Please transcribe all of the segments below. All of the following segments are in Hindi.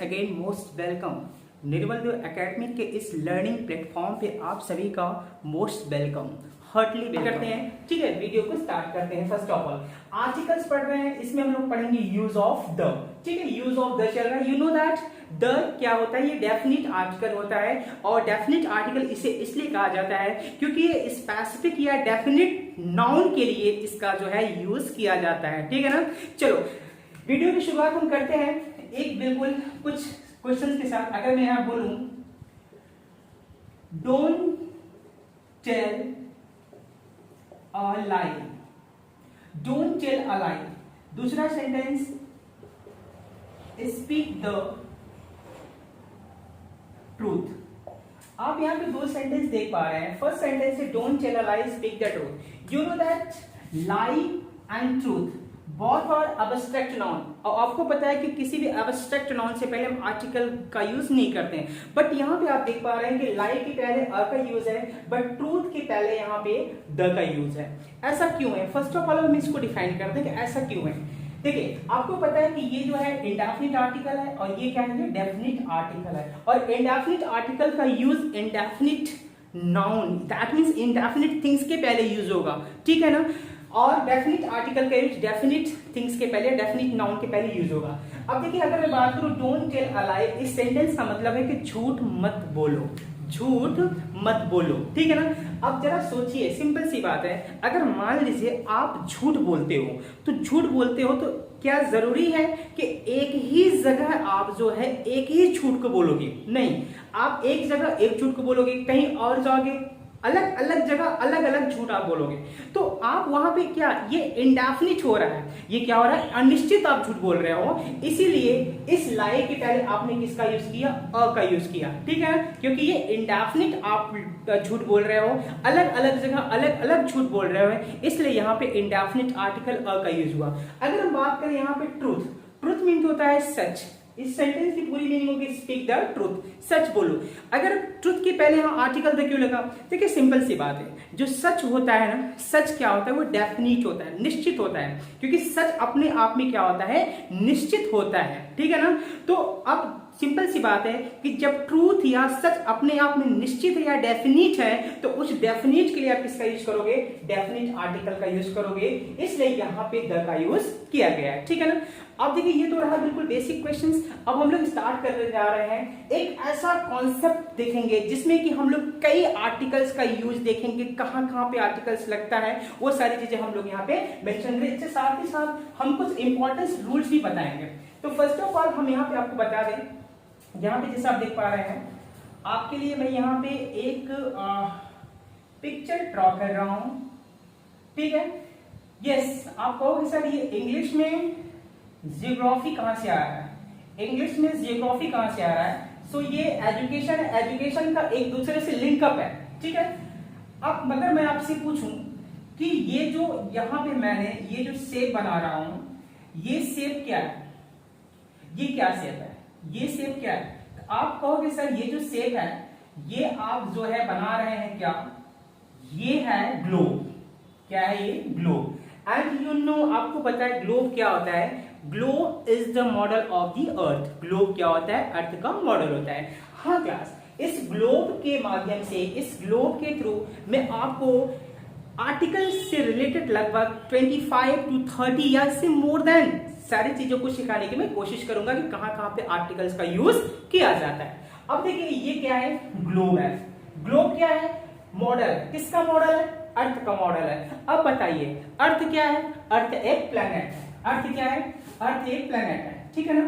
Again most welcome. Nirmal Dev academy के इस लर्निंग प्लेटफॉर्म पे आप सभी का मोस्ट वेलकम, हार्टली करते हैं। ठीक है, वीडियो को स्टार्ट करते हैं। फर्स्ट ऑफ ऑल आर्टिकल्स पढ़ रहे हैं, इसमें हम लोग पढ़ेंगे यूज ऑफ द। ठीक है, यूज ऑफ द चल रहा है। यू नो दैट द क्या होता है, ये डेफिनिट आर्टिकल होता है और डेफिनिट आर्टिकल इसे इसलिए कहा जाता है क्योंकि ये स्पेसिफिक या डेफिनिट नाउन के लिए इसका जो है यूज किया जाता है। ठीक है ना, चलो वीडियो की शुरुआत हम करते हैं एक बिल्कुल कुछ क्वेश्चंस के साथ। अगर मैं यहां बोलूं don't tell a lie, don't tell a lie. दूसरा सेंटेंस स्पीक द ट्रूथ। आप यहां पे दो सेंटेंस देख पा रहे हैं। फर्स्ट सेंटेंस है don't tell a lie, speak the truth. You know that lie and truth बहुत और अब्स्ट्रैक्ट नाउन, और आपको पता है कि किसी भी अब्स्ट्रैक्ट नाउन से पहले हम आर्टिकल का यूज नहीं करते हैं। बट यहाँ पे आप देख पा रहे हैं कि लाई के पहले अ का यूज है, बट ट्रूथ के पहले यहाँ पे द का यूज है। ऐसा क्यों है? फर्स्ट ऑफ ऑल हम इसको डिफाइन करते हैं कि ऐसा क्यों है। देखिए, आपको पता है कि ये जो है इंडेफिनिट आर्टिकल है और ये क्या है, डेफिनिट आर्टिकल है। और इंडेफिनिट आर्टिकल का use indefinite noun, that means indefinite things के पहले यूज होगा। ठीक है ना, और डेफिनिट आर्टिकल का यूज डेफिनिट थिंग्स के पहले, डेफिनिट नाउन के पहले यूज होगा। अब देखिए, अगर मैं बात करूं डोंट टेल अ लाई, इस सेंटेंस का मतलब है कि झूठ मत बोलो, झूठ मत बोलो। ठीक है ना। अब जरा सोचिए, सिंपल सी बात है, अगर मान लीजिए आप झूठ बोलते हो तो क्या जरूरी है कि एक ही जगह आप जो है एक ही झूठ को बोलोगे? नहीं, आप एक जगह एक झूठ को बोलोगे, कहीं और जाओगे अलग अलग जगह अलग अलग झूठ आप बोलोगे। तो आप वहां पे क्या, ये इंडेफिनिट हो रहा है, ये क्या हो रहा है, अनिश्चित आप झूठ बोल रहे हो। इसीलिए इस लाई के पहले आपने किसका यूज किया, अ का यूज किया। ठीक है, क्योंकि ये इंडेफिनिट आप झूठ बोल रहे हो, अलग अलग जगह अलग अलग झूठ बोल रहे हो, इसलिए यहाँ पे इंडेफिनिट आर्टिकल अ का यूज हुआ। अगर हम बात करें यहाँ पे ट्रूथ, ट्रूथ मीन होता है सच। इस सेंटेंस की पूरी मीनिंग होगी स्पीक द ट्रूथ, सच बोलो। अगर ट्रूथ के पहले यहां आर्टिकल द क्यों लगा? देखिए, सिंपल सी बात है, जो सच होता है ना, सच क्या होता है, वो डेफिनिट होता है, निश्चित होता है। क्योंकि सच अपने आप में क्या होता है, निश्चित होता है। ठीक है ना। तो अब सिंपल सी बात है कि जब ट्रूथ या सच अपने आप में निश्चित है या डेफिनिट है, तो उस डेफिनिट के लिए आप किसका यूज करोगे, डेफिनिट आर्टिकल का यूज करोगे। इसलिए यहां पे द का यूज किया गया है। ठीक है ना। अब देखिए, ये तो रहा बिल्कुल बेसिक क्वेश्चंस। अब हम लोग स्टार्ट करने जा रहे हैं, एक ऐसा कॉन्सेप्ट देखेंगे जिसमें कि हम लोग कई आर्टिकल्स का यूज देखेंगे, कहां कहां पे आर्टिकल्स लगता है, वो सारी चीजें हम लोग यहाँ पे मेंशन करेंगे। इसके साथ ही साथ हम कुछ इंपॉर्टेंट रूल्स भी बताएंगे। तो फर्स्ट ऑफ ऑल हम यहाँ पे आपको बता दें, यहाँ पे जैसा आप देख पा रहे हैं, आपके लिए मैं यहाँ पे एक पिक्चर ड्रॉ कर रहा हूं। ठीक है, यस, आप कहोगे सर ये इंग्लिश में जियोग्राफी कहां से आ रहा है, इंग्लिश में जियोग्राफी कहां से आ रहा है? सो ये एजुकेशन का एक दूसरे से लिंकअप है। ठीक है। अब मगर मैं आपसे पूछूं कि ये जो यहां पे मैंने ये जो शेप बना रहा हूं, ये शेप क्या है, ये क्या शेप है, ये शेप क्या है? आप कहोगे सर ये जो शेप है, ये आप जो है बना रहे हैं क्या, ये है ग्लोब। क्या है ये? ग्लोब। एंड यू नो, आपको पता है ग्लोब क्या होता है? Globe is the model of the earth. Globe क्या होता है? अर्थ का मॉडल होता है। हाँ क्लास, इस ग्लोब के माध्यम से, इस ग्लोब के थ्रू मैं आपको आर्टिकल से रिलेटेड लगभग 25 to 30 या से मोर देन सारी चीजों को सिखाने की मैं कोशिश करूंगा कि कहां कहां पे आर्टिकल्स का यूज किया जाता है। अब देखिए, ये क्या है, ग्लोब है। ग्लोब क्या है? मॉडल। किसका मॉडल है? अर्थ का मॉडल है। अब बताइए, अर्थ क्या है? अर्थ एक प्लैनेट है। अर्थ क्या है? अर्थ एक प्लैनेट है। ठीक है ना,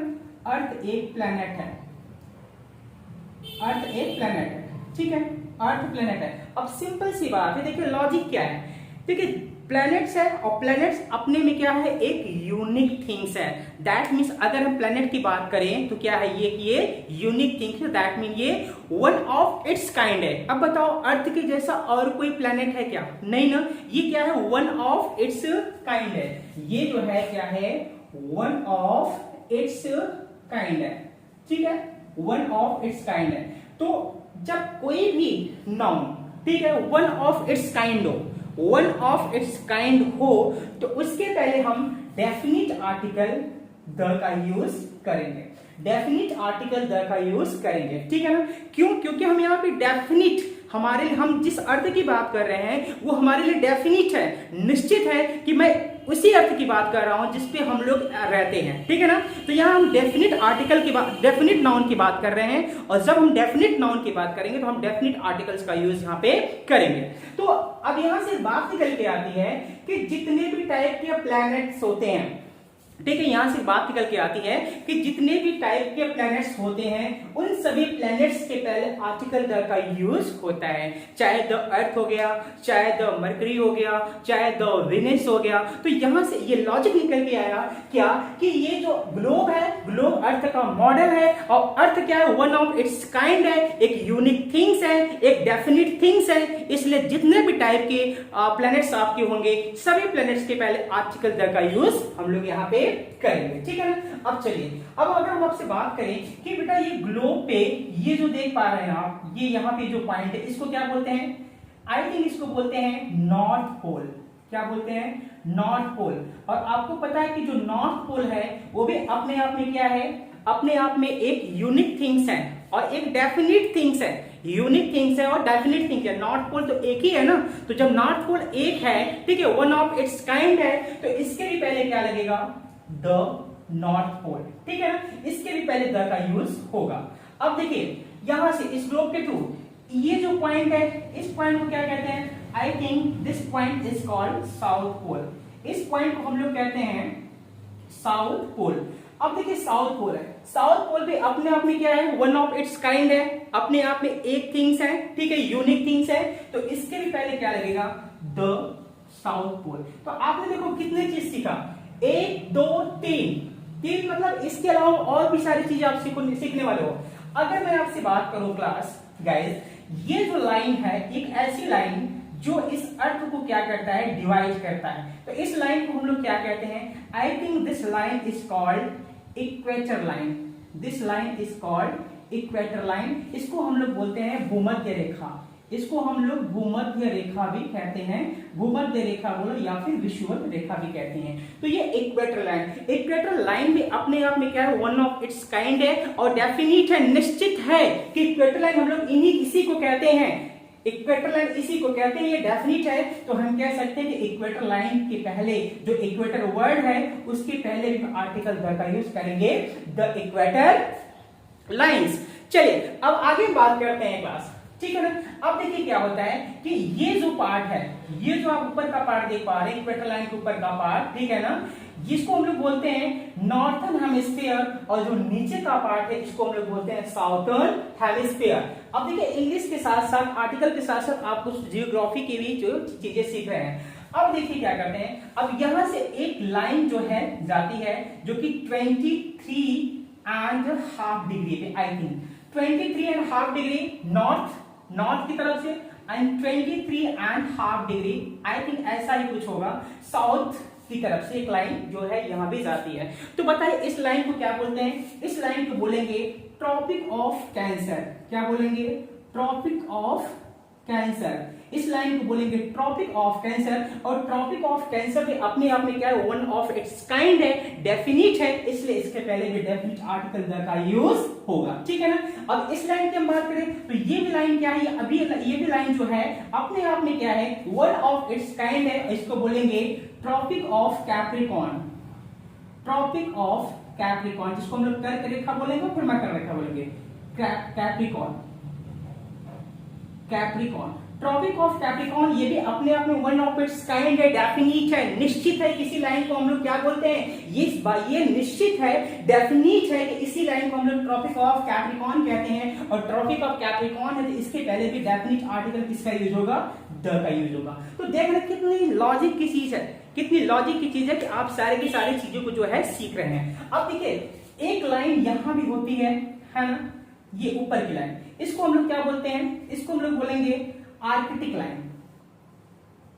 अर्थ एक प्लैनेट है, अर्थ एक प्लैनेट है। ठीक है, अर्थ प्लैनेट है। अब सिंपल सी बात है, देखिए लॉजिक क्या है। देखिए, प्लैनेट्स है और प्लैनेट्स अपने में क्या है, एक यूनिक थिंग्स है। दैट मीन्स अगर हम प्लैनेट की बात करें तो क्या है, ये यूनिक थिंग्स है। दैट मीन ये वन ऑफ इट्स काइंड है। अब बताओ, अर्थ के जैसा और कोई प्लैनेट है क्या? नहीं ना। ये क्या है, वन ऑफ इट्स काइंड है। ये जो है क्या है, वन ऑफ इट्स काइंड है। ठीक है, वन ऑफ इट्स काइंड है। तो जब कोई भी नाउन, ठीक है, वन ऑफ इट्स काइंड हो, वन ऑफ इट्स काइंड हो, तो उसके पहले हम डेफिनिट आर्टिकल द का यूज करेंगे। डेफिनिट आर्टिकल द का यूज करेंगे, ठीक है ना। क्यों? क्योंकि हम यहाँ पे डेफिनिट, हमारे हम जिस अर्थ की बात कर रहे हैं वो हमारे लिए डेफिनिट है, निश्चित है कि मैं उसी अर्थ की बात कर रहा हूं जिसपे हम लोग रहते हैं, ठीक है ना। तो यहाँ हम डेफिनिट आर्टिकल की बात, डेफिनिट नाउन की बात कर रहे हैं, और जब हम डेफिनिट नाउन की बात करेंगे तो हम डेफिनिट आर्टिकल्स का यूज यहाँ पे करेंगे। तो अब यहाँ से बात निकल के आती है कि जितने भी टाइप के प्लैनेट्स होते हैं, ठीक है, यहां से बात निकल के आती है कि जितने भी टाइप के प्लैनेट्स होते हैं उन सभी प्लैनेट्स के पहले आर्टिकल द का यूज होता है। चाहे द अर्थ हो गया, चाहे द मरकरी हो गया, चाहे द वीनस हो गया। तो यहां से ये लॉजिक निकल के आया क्या कि ये जो ग्लोब है, ग्लोब अर्थ का मॉडल है, और अर्थ क्या है, वन ऑफ इट्स काइंड है, एक यूनिक थिंग्स है, एक डेफिनिट थिंग्स है। इसलिए जितने भी टाइप के प्लैनेट्स आपके होंगे सभी प्लैनेट्स के पहले आर्टिकल द का यूज हम लोग यहाँ पे करेंगे, ठीक है ना। अब चलिए, अब अगर हम आपसे बात करें कि बेटा ये ग्लोब पे ये जो देख पा रहे हैं आप, ये यहाँ पे जो पॉइंट है इसको क्या बोलते हैं, आई थिंक इसको बोलते हैं नॉर्थ पोल। क्या बोलते हैं? North pole. और आपको पता है कि जो नॉर्थ पोल है वो भी अपने आप में क्या है, अपने आप में एक यूनिक थिंग्स है और एक डेफिनिट थिंग्स है। यूनिक थिंग्स है और डेफिनिट थिंग्स है। नॉर्थ पोल तो एक ही है ना, तो जब नॉर्थ पोल एक है, ठीक है, वन ऑफ इट्स काइंड है, तो इसके भी पहले क्या लगेगा, द नॉर्थ पोल, ठीक है ना। इसके भी पहले द का यूज होगा। अब देखिए यहां से इस ग्लोब के थ्रू ये जो पॉइंट है, इस पॉइंट को क्या कहते हैं, I think this point is called south pole. इस पॉइंट को हम लोग कहते हैं साउथ पोल। अब देखिए साउथ पोल है, साउथ पोल पे अपने आप में क्या है, वन ऑफ इट्स काइंड है, अपने आप में एक थिंग्स है, ठीक है, यूनिक थिंग्स है, तो इसके भी पहले क्या लगेगा, द साउथ पोल। तो आपने देखो कितने चीज सीखा, 1 2 3, तीन मतलब इसके अलावा और भी सारी चीजें आप सीखने वाले हो। अगर मैं आपसे बात करूं क्लास गाइस, ये जो लाइन है एक ऐसी लाइन जो इस अर्थ को क्या करता है, डिवाइड करता है। तो इस लाइन को हम लोग क्या कहते हैं, I think this line is called equator line. This line is called equator line. इसको हम लोग बोलते हैं भूमध्य रेखा। इसको हम लोग भूमध्य रेखा भी कहते हैं, भूमध्य रेखा बोलो या फिर विषुवत रेखा भी कहते हैं। तो ये इक्वेटर लाइन, इक्वेटर लाइन भी अपने आप में क्या है, वन ऑफ इट्स काइंड है और डेफिनिट है, निश्चित है कि इक्वेटर लाइन हम लोग इसी को कहते हैं, इक्वेटर लाइन इसी को कहते हैं, ये डेफिनिट है। तो हम कह सकते हैं कि इक्वेटर लाइन के पहले जो इक्वेटर वर्ड है उसके पहले भी आर्टिकल द का यूज करेंगे, द इक्वेटर लाइंस। चलिए अब आगे बात करते हैं क्लास, ठीक है ना। अब देखिए क्या होता है कि ये जो पार्ट है, ये जो आप ऊपर का पार्ट देख पा रहे हैं, इक्वेटर लाइन के ऊपर का पार्ट, ठीक है ना, जिसको हम लोग बोलते हैं नॉर्थर्न हेमिस्फीयर, और जो नीचे का पार्ट है इसको हम लोग बोलते हैं साउथर्न हेमिस्फीयर। अब देखिए इंग्लिश के साथ साथ, आर्टिकल के साथ साथ आप कुछ जियोग्राफी की भी जो चीजें सीख रहे हैं। अब देखिए क्या करते हैं, अब यहां से एक लाइन जो है जाती है जो कि 23.5 डिग्री पे, आई थिंक 23.5 डिग्री नॉर्थ की तरफ से, एंड 23.5 डिग्री आई थिंक ऐसा ही कुछ होगा साउथ की तरफ से एक लाइन जो है यहां भी जाती है। तो बताइए इस लाइन को क्या बोलते हैं, इस लाइन को बोलेंगे ट्रॉपिक ऑफ कैंसर। क्या बोलेंगे, ट्रॉपिक ऑफ कैंसर। इस लाइन को बोलेंगे ट्रॉपिक ऑफ कैंसर, और ट्रॉपिक ऑफ कैंसर भी अपने आप में क्या है, वन ऑफ इट्स काइंड है, डेफिनिट है, इसलिए इसके पहले भी डेफिनिट आर्टिकल द का यूज होगा, ठीक है ना। अब इस लाइन की हम बात करें तो ये भी लाइन क्या है, अभी ये भी लाइन जो है अपने आप में क्या है, वन ऑफ इट्स काइंड है, इसको बोलेंगे tropic of Capricorn. Tropic of Capricorn, जिसको हम लोग कर्क रेखा बोलेंगे फिर मकर रेखा बोलेंगे, Capricorn, Capricorn, tropic of Capricorn. ये भी अपने आप में वन ऑफ इट्स काइंड है, डेफिनिट है, निश्चित है। इसी लाइन को हम लोग क्या बोलते हैं, ये निश्चित है, डेफिनिट है कि इसी लाइन को हम लोग ट्रॉपिक ऑफ कैप्रिकॉर्न कहते हैं। और ट्रॉपिक ऑफ कैप्रिकॉर्न है तो इसके पहले भी डेफिनिट आर्टिकल किसका यूज होगा, द का यूज होगा। तो देख रहे कितनी लॉजिक की चीज है, कितनी लॉजिक की चीज है कि आप सारे की सारी चीजों को जो है सीख रहे हैं। अब देखिए एक लाइन यहां भी होती है ना, ये ऊपर की लाइन, इसको हम लोग क्या बोलते हैं, इसको हम लोग बोलेंगे आर्कटिक लाइन।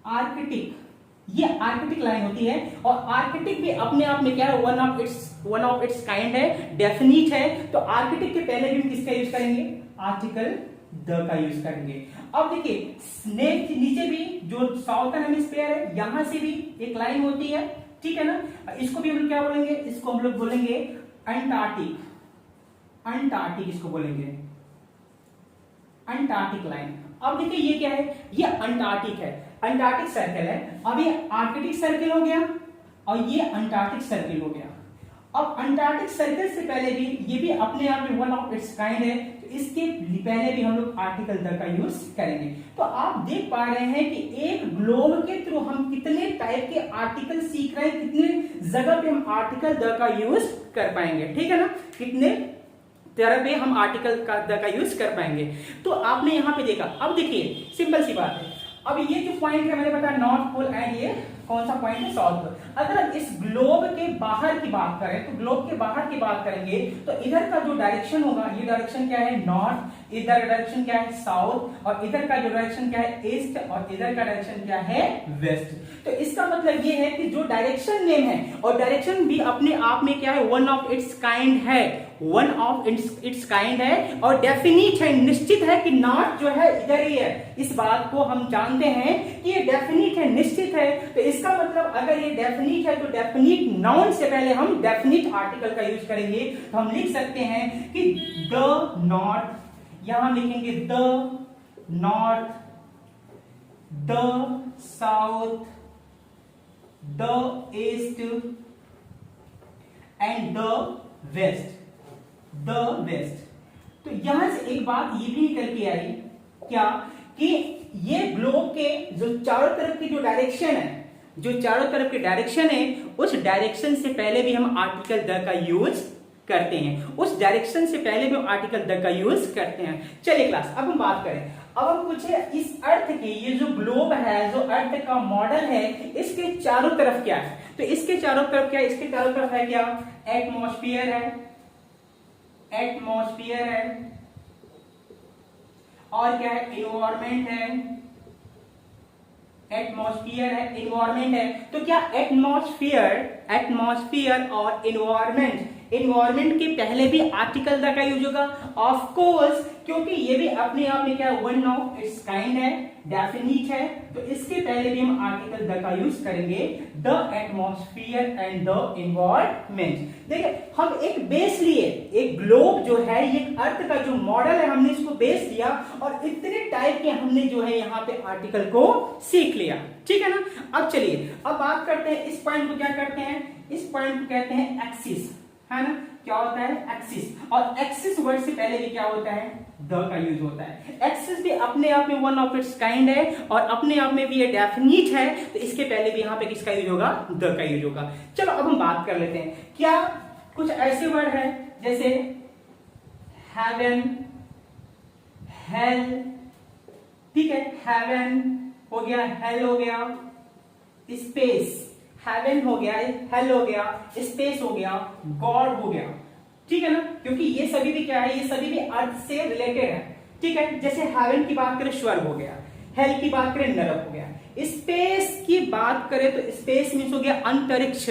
आर्कटिक, ये आर्कटिक लाइन होती है, और आर्कटिक भी अपने आप में क्या है, वन ऑफ इट्स काइंड है, डेफिनिट है। तो आर्कटिक के पहले भी हम किसका यूज करेंगे, आर्टिकल द का यूज करेंगे। अब देखिए नीचे भी जो साउथर्न हेमिस्फीयर है यहां से भी एक लाइन होती है, ठीक है ना, इसको भी हम लोग क्या बोलेंगे, इसको हम लोग बोलेंगे अंटार्कटिक। अंटार्कटिक इसको बोलेंगे, अंटार्कटिक लाइन। अब देखिए ये क्या है, ये अंटार्कटिक है, अंटार्कटिक सर्कल है। अब ये आर्कटिक सर्कल हो गया और ये अंटार्कटिक सर्कल हो गया। अब अंटार्कटिक सर्कल से पहले भी ये भी अपने आप में वन ऑफ इट्स काइंड है, तो इसके पहले भी हम लोग आर्टिकल द का यूज करेंगे। तो आप देख पा रहे हैं कि एक ग्लोब के थ्रू हम कितने टाइप के आर्टिकल सीख रहे हैं, कितने जगह पे हम आर्टिकल द का यूज कर पाएंगे, ठीक है ना, कितने तरह पे हम आर्टिकल का द का यूज कर पाएंगे। तो आपने यहां पे देखा। अब देखिए सिंपल सी बात है, अब ये जो पॉइंट है मैंने बताया नॉर्थ पोल एंड ये कौन सा पॉइंट है, साउथ पोल। अगर हम इस ग्लोब के बाहर की बात करें, तो ग्लोब के बाहर की बात करेंगे तो इधर का जो डायरेक्शन होगा, ये डायरेक्शन क्या है नॉर्थ, इधर का डायरेक्शन क्या है साउथ, और इधर का जो डायरेक्शन क्या है ईस्ट, और इधर का डायरेक्शन क्या है वेस्ट। तो इसका मतलब ये है कि जो डायरेक्शन नेम है, और डायरेक्शन भी अपने आप में क्या है, वन ऑफ इट्स काइंड है, वन ऑफ इट्स काइंड है, और डेफिनिट है, निश्चित है कि नॉर्थ जो है इधर ही है। इस बात को हम जानते हैं कि ये डेफिनिट है, निश्चित है। तो इसका मतलब अगर ये डेफिनिट है तो डेफिनिट नाउन से पहले हम डेफिनिट आर्टिकल का यूज करेंगे। तो हम लिख सकते हैं कि द नॉर्थ, यहां लिखेंगे the north, the south, the east and the west, the west. तो यहां से एक बात ये भी निकल के आई क्या, कि ये ग्लोब के जो चारों तरफ की जो डायरेक्शन है, जो चारों तरफ की डायरेक्शन है, उस डायरेक्शन से पहले भी हम आर्टिकल द का यूज करते हैं, उस डायरेक्शन से पहले भी हम आर्टिकल द का यूज करते हैं। चलिए क्लास, अब हम बात करें, अब हम पूछे इस अर्थ की, ये जो ग्लोब है, जो अर्थ का मॉडल है, इसके चारों तरफ क्या है। तो इसके चारों तरफ क्या है, इसके चारों तरफ है क्या, एटमॉस्फेयर है, एटमॉस्फेयर है, और क्या है, इन्वायरमेंट है, एटमॉस्फेयर है, इन्वायरमेंट है। तो क्या एटमॉस्फेयर, एटमॉस्फेयर और इन्वायरमेंट, इन्वायरमेंट के पहले भी आर्टिकल द का यूज होगा, ऑफ कोर्स, क्योंकि ये भी अपने आप में क्या वन ऑफ इट्स काइंड है, डेफिनिट है। तो इसके पहले भी हम आर्टिकल द का यूज करेंगे, the atmosphere and the environment. देखिए हम एक बेस लिए, एक ग्लोब जो है, ये अर्थ का जो मॉडल है, हमने इसको बेस लिया और इतने टाइप के हमने जो है यहाँ पे आर्टिकल को सीख लिया, ठीक है ना। अब चलिए अब बात करते हैं, इस पॉइंट को क्या करते हैं, इस पॉइंट को कहते हैं एक्सिस, है ना। क्या होता है एक्सिस, और एक्सिस वर्ड से पहले भी क्या होता है, द का यूज होता है। एक्सिस भी अपने आप में वन ऑफ इट्स काइंड है, और अपने आप में भी ये डेफिनिट है, तो इसके पहले भी यहाँ पे किसका यूज होगा, द का यूज होगा। चलो अब हम बात कर लेते हैं, क्या कुछ ऐसे वर्ड है जैसे हेवन, हेल, ठीक है, हेवन हो गया, हेल हो गया, स्पेस, हेवन हो गया, हेल हो गया, स्पेस हो गया, गॉड हो गया, ठीक है ना, क्योंकि ये सभी भी क्या है, ये सभी भी अर्थ से रिलेटेड है, ठीक है। जैसे हेवन की बात करें स्वर्ग हो गया, हेल की बात करें नरक हो गया, स्पेस की बात करें तो स्पेस मींस हो गया अंतरिक्ष।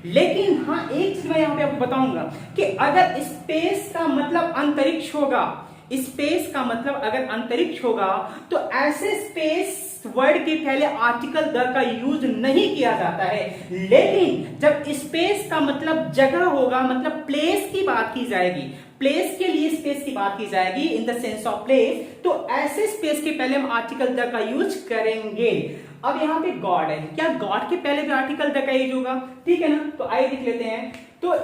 लेकिन हाँ एक चीज मैं यहां पे आपको बताऊंगा कि अगर स्पेस का मतलब अंतरिक्ष होगा, स्पेस का मतलब अगर अंतरिक्ष होगा, तो ऐसे स्पेस वर्ड के पहले आर्टिकल द का यूज नहीं किया जाता है। लेकिन जब स्पेस का मतलब जगह होगा, मतलब प्लेस की बात की जाएगी, प्लेस के लिए स्पेस की बात की जाएगी, in the sense of place, तो ऐसे स्पेस के पहले हम आर्टिकल द का यूज करेंगे। अब यहाँ पे गॉड है, क्या गॉड के पहले भी आर्टिकल द का यूज होगा, ठीक है ना। तो आइए देख लेते हैं। तो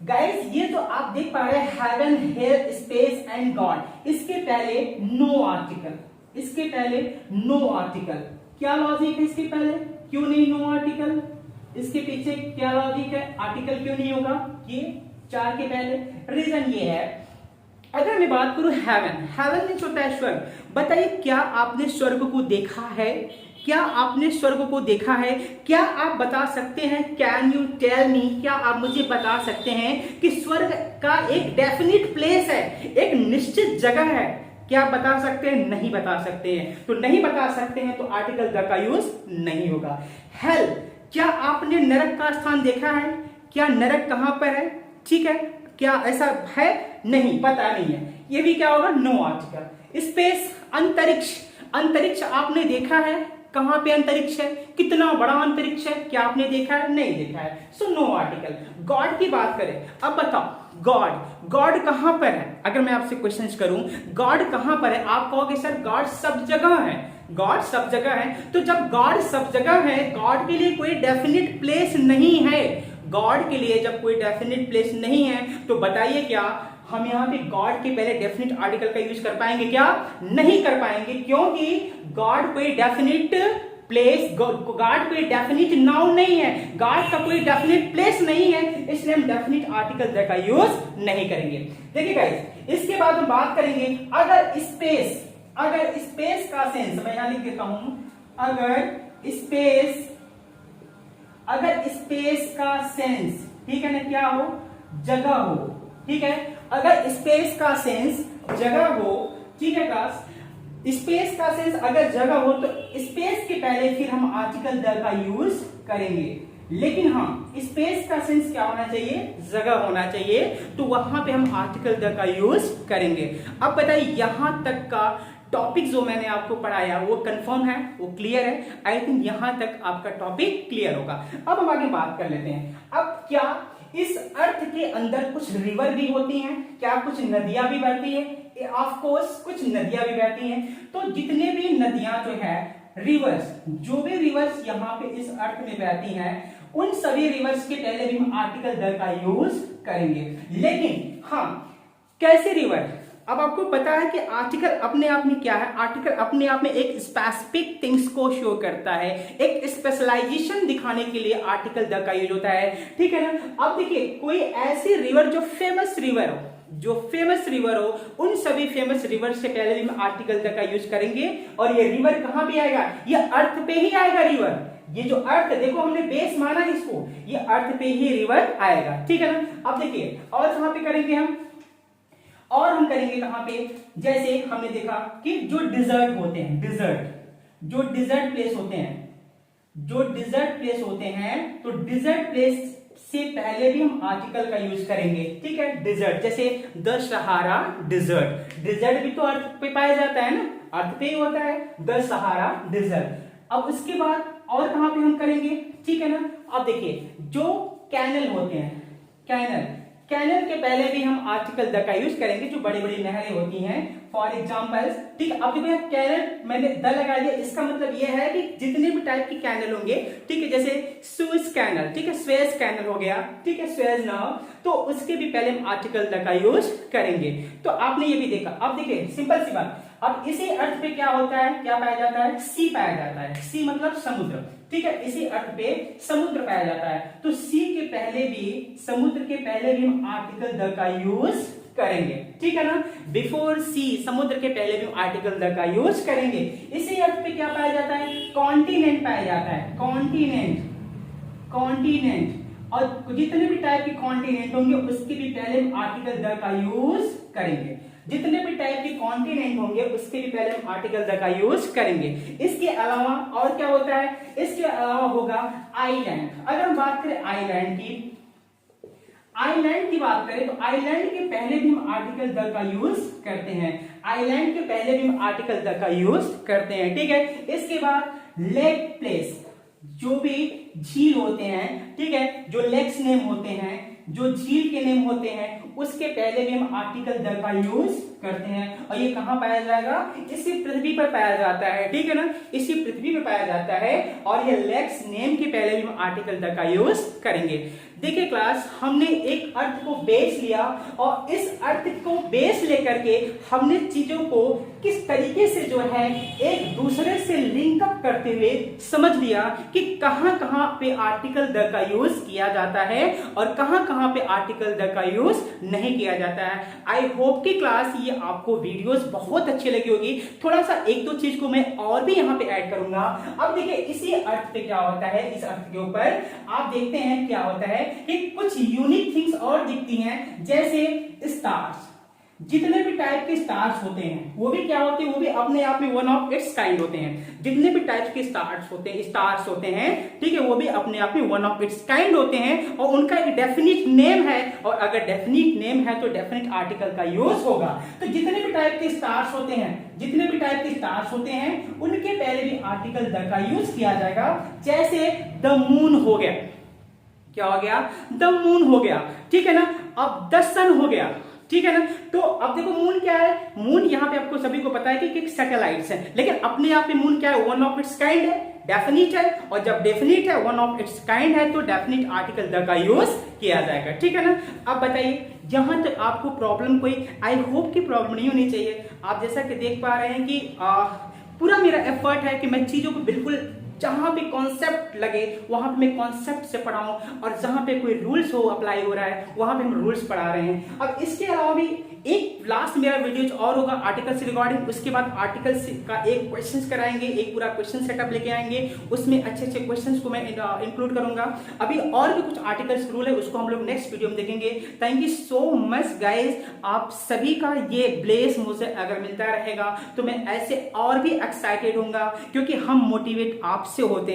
गाइस ये तो आप देख पा रहे हैं heaven, hell, space and God, इसके पहले नो आर्टिकल, इसके पहले नो आर्टिकल। क्या लॉजिक है इसके पहले, क्यों नहीं नो आर्टिकल, इसके पीछे क्या लॉजिक है, आर्टिकल क्यों नहीं होगा, ये चार के पहले। रीजन ये है, अगर मैं बात करूं हेवन, हेवन मींस होता है स्वर्ग। बताइए क्या आपने स्वर्ग को देखा है, क्या आपने स्वर्ग को देखा है, क्या आप बता सकते हैं, कैन यू टेल मी, क्या आप मुझे बता सकते हैं कि स्वर्ग का एक डेफिनिट प्लेस है, एक निश्चित जगह है, क्या आप बता सकते हैं, नहीं बता सकते हैं। तो नहीं बता सकते हैं तो आर्टिकल द का यूज नहीं होगा। हेल, क्या आपने नरक का स्थान देखा है, क्या नरक कहां पर है, ठीक है, क्या ऐसा है, नहीं पता नहीं है, ये भी क्या होगा, नो आर्टिकल। स्पेस, अंतरिक्ष, अंतरिक्ष आपने देखा है, कहां पे अंतरिक्ष है, कितना बड़ा अंतरिक्ष है, क्या आपने देखा है? नहीं देखा है, सो नो आर्टिकल। गॉड की बात करें, अब बताओ गॉड कहां पर है? अगर मैं आपसे क्वेश्चन करूं गॉड कहां पर है, आप कहोगे सर गॉड सब जगह है। गॉड सब जगह है, तो जब गॉड सब जगह है, गॉड के लिए कोई डेफिनेट प्लेस नहीं है। गॉड के लिए जब कोई डेफिनेट प्लेस नहीं है, तो बताइए क्या हम यहाँ पे गॉड के पहले डेफिनेट आर्टिकल का यूज कर पाएंगे? क्या नहीं कर पाएंगे, क्योंकि गॉड कोई डेफिनेट प्लेस, गॉड कोई डेफिनेट नाउन नहीं है, गॉड का कोई डेफिनेट प्लेस नहीं है, इसलिए हम डेफिनेट आर्टिकल का यूज नहीं करेंगे। देखिए गाइस, इसके बाद हम बात करेंगे अगर स्पेस का सेंस, मैं यहां लिख देता हूं, अगर स्पेस का सेंस, ठीक है ना, क्या हो? जगह हो, ठीक है। अगर स्पेस का सेंस जगह हो, ठीक है क्लास, स्पेस का सेंस अगर जगह हो तो स्पेस के पहले फिर हम आर्टिकल द का यूज करेंगे। लेकिन हाँ, स्पेस का सेंस क्या होना चाहिए? जगह होना चाहिए, तो वहां पे हम आर्टिकल द का यूज करेंगे। अब बताइए यहां तक का टॉपिक जो मैंने आपको पढ़ाया वो कंफर्म है, वो क्लियर है? आई थिंक यहां तक आपका टॉपिक क्लियर होगा। अब हम आगे बात कर लेते हैं, अब क्या इस अर्थ के अंदर कुछ रिवर भी होती हैं? क्या कुछ नदियां भी बहती है? ऑफ कोर्स कुछ नदियां भी बहती हैं। तो जितने भी नदियां जो है, रिवर्स, जो भी रिवर्स यहाँ पे इस अर्थ में बहती हैं, उन सभी रिवर्स के पहले भी हम आर्टिकल द का यूज करेंगे। लेकिन हाँ, कैसे रिवर? अब आपको पता है कि आर्टिकल अपने आप में क्या है? आर्टिकल अपने आप में एक स्पेसिफिक थिंग्स को शो करता है, एक स्पेशलाइजेशन दिखाने के लिए आर्टिकल द का यूज होता है, ठीक है ना। अब देखिए, कोई ऐसी रिवर जो फेमस रिवर हो, उन सभी फेमस रिवर से पहले भी हम आर्टिकल द का यूज करेंगे। और ये रिवर कहां भी आएगा? ये अर्थ पे ही आएगा रिवर। ये जो अर्थ, देखो हमने बेस माना इसको, ये अर्थ पे ही रिवर आएगा, ठीक है ना। अब देखिए और कहां पे करेंगे हम, और हम करेंगे कहां पे? जैसे हमने देखा कि जो डिजर्ट होते हैं, जो डिजर्ट प्लेस होते हैं, तो डिजर्ट प्लेस से पहले भी हम आर्टिकल का यूज करेंगे, ठीक है। डिजर्ट, जैसे द सहारा डिजर्ट भी तो अर्थ पे पाया जाता है ना, अर्थ पे ही होता है, द सहारा डिजर्ट। अब उसके बाद और कहां पे हम करेंगे, ठीक है ना। अब देखिए जो कैनल होते हैं, कैनल के पहले भी हम आर्टिकल द का यूज करेंगे, जो बड़ी बड़ी नहरें होती हैं, फॉर एग्जाम्पल, ठीक है। अब देखो कैनल मैंने द लगा दिया, इसका मतलब यह है कि जितने भी टाइप के कैनल होंगे, ठीक है, जैसे सुएज कैनल, ठीक है, सुएज कैनल हो गया, ठीक है, सुएज नाउ, तो उसके भी पहले हम आर्टिकल द का यूज करेंगे। तो आपने ये भी देखा। अब देखिए सिंपल सी बात, अब इसी अर्थ पे क्या होता है, क्या पाया जाता है? सी पाया जाता है, सी मतलब समुद्र, ठीक है, इसी अर्थ पे समुद्र पाया जाता है। तो सी के पहले भी, समुद्र के पहले भी हम आर्टिकल द का यूज करेंगे, ठीक है ना। बिफोर सी, समुद्र के पहले भी हम आर्टिकल द का यूज करेंगे। इसी अर्थ पे क्या पाया जाता है? कॉन्टिनेंट पाया जाता है, कॉन्टिनेंट, और जितने भी टाइप के कॉन्टिनेंट होंगे उसके भी पहले हम आर्टिकल द का यूज करेंगे। जितने भी टाइप के कॉन्टिनेंट होंगे उसके भी पहले हम आर्टिकल द का यूज करेंगे। इसके अलावा और क्या होता है? इसके अलावा होगा आइलैंड। अगर हम बात करें आइलैंड की बात करें तो आइलैंड के पहले भी हम आर्टिकल द का यूज करते हैं, आइलैंड के पहले भी हम आर्टिकल द का यूज करते हैं, ठीक है। इसके बाद लेक प्लेस, जो भी झील होते हैं, ठीक है, जो लेक्स नेम होते हैं, जो झील के नेम होते हैं, उसके पहले भी हम आर्टिकल द का यूज करते हैं। और ये कहां पाया जाएगा? इसी पृथ्वी पर पाया जाता है, ठीक है ना, इसी पृथ्वी पर पाया जाता है। और ये लेक्स नेम के पहले भी हम आर्टिकल द का यूज करेंगे। देखिए क्लास, हमने एक अर्थ को बेस लिया और इस अर्थ को बेस लेकर के हमने चीजों को किस तरीके से जो है एक दूसरे से लिंक अप करते हुए समझ लिया कि कहां कहां पे आर्टिकल द का यूज किया जाता है और कहां कहां पे आर्टिकल द का यूज नहीं किया जाता है। आई होप कि क्लास ये आपको वीडियोस बहुत अच्छी लगी होगी। थोड़ा सा एक दो चीज को मैं और भी यहाँ पे ऐड करूंगा। अब देखिए इसी अर्थ पे क्या होता है, इस अर्थ के ऊपर आप देखते हैं क्या होता है कि कुछ यूनिक थिंग्स और दिखती हैं, जैसे स्टार्स। जितने भी टाइप के स्टार्स होते हैं वो भी क्या होते हैं, वो भी अपने आप में वन ऑफ इट्स काइंड होते हैं। जितने भी टाइप के स्टार्स होते हैं, ठीक है, वो भी अपने आप में वन ऑफ इट्स काइंड होते हैं और उनका एक डेफिनिट नेम है, और अगर डेफिनिट नेम है तो डेफिनिट आर्टिकल का यूज होगा। तो जितने भी टाइप के स्टार्स होते हैं उनके पहले भी आर्टिकल द का यूज किया जाएगा। जैसे द मून हो गया, क्या हो गया, द मून हो गया, ठीक है ना। अब द सन हो गया, ठीक है ना। तो अब देखो मून क्या है, मून यहाँ पे आपको सभी को पता है कि सैटेलाइट्स है, लेकिन अपने आप में मून क्या है, वन ऑफ इट्स काइंड है, डेफिनिट है, और जब डेफिनिट है, वन ऑफ इट्स काइंड है, तो डेफिनिट आर्टिकल द का यूज किया जाएगा, ठीक है ना। अब बताइए जहां तक आपको प्रॉब्लम कोई, आई होप की प्रॉब्लम नहीं होनी चाहिए। आप जैसा कि देख पा रहे हैं कि पूरा मेरा एफर्ट है कि मैं चीजों को बिल्कुल जहां पे कॉन्सेप्ट लगे वहां पे मैं कॉन्सेप्ट से पढ़ाऊं, और जहां पे कोई रूल्स हो अप्लाई हो रहा है वहां पे हम रूल्स पढ़ा रहे हैं। अब इसके अलावा भी एक लास्ट मेरा वीडियो और होगा आर्टिकल से रिगार्डिंग, उसके बाद आर्टिकल का एक क्वेश्चंस कराएंगे, एक पूरा क्वेश्चन सेटअप लेके आएंगे, उसमें अच्छे अच्छे क्वेश्चंस को मैं इंक्लूड करूंगा। अभी और भी कुछ आर्टिकल्स रूल है, उसको हम लोग नेक्स्ट वीडियो में देखेंगे। Thank you so much guys, आप सभी का ये ब्लेस मुझे अगर मिलता रहेगा तो मैं ऐसे और भी एक्साइटेड होऊंगा, क्योंकि हम मोटिवेट आपसे होते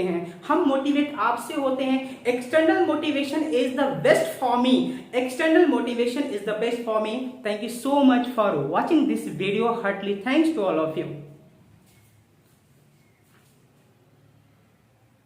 हैं, external motivation is the best for me, Thank you so much for watching this video. Heartily thanks to all of you.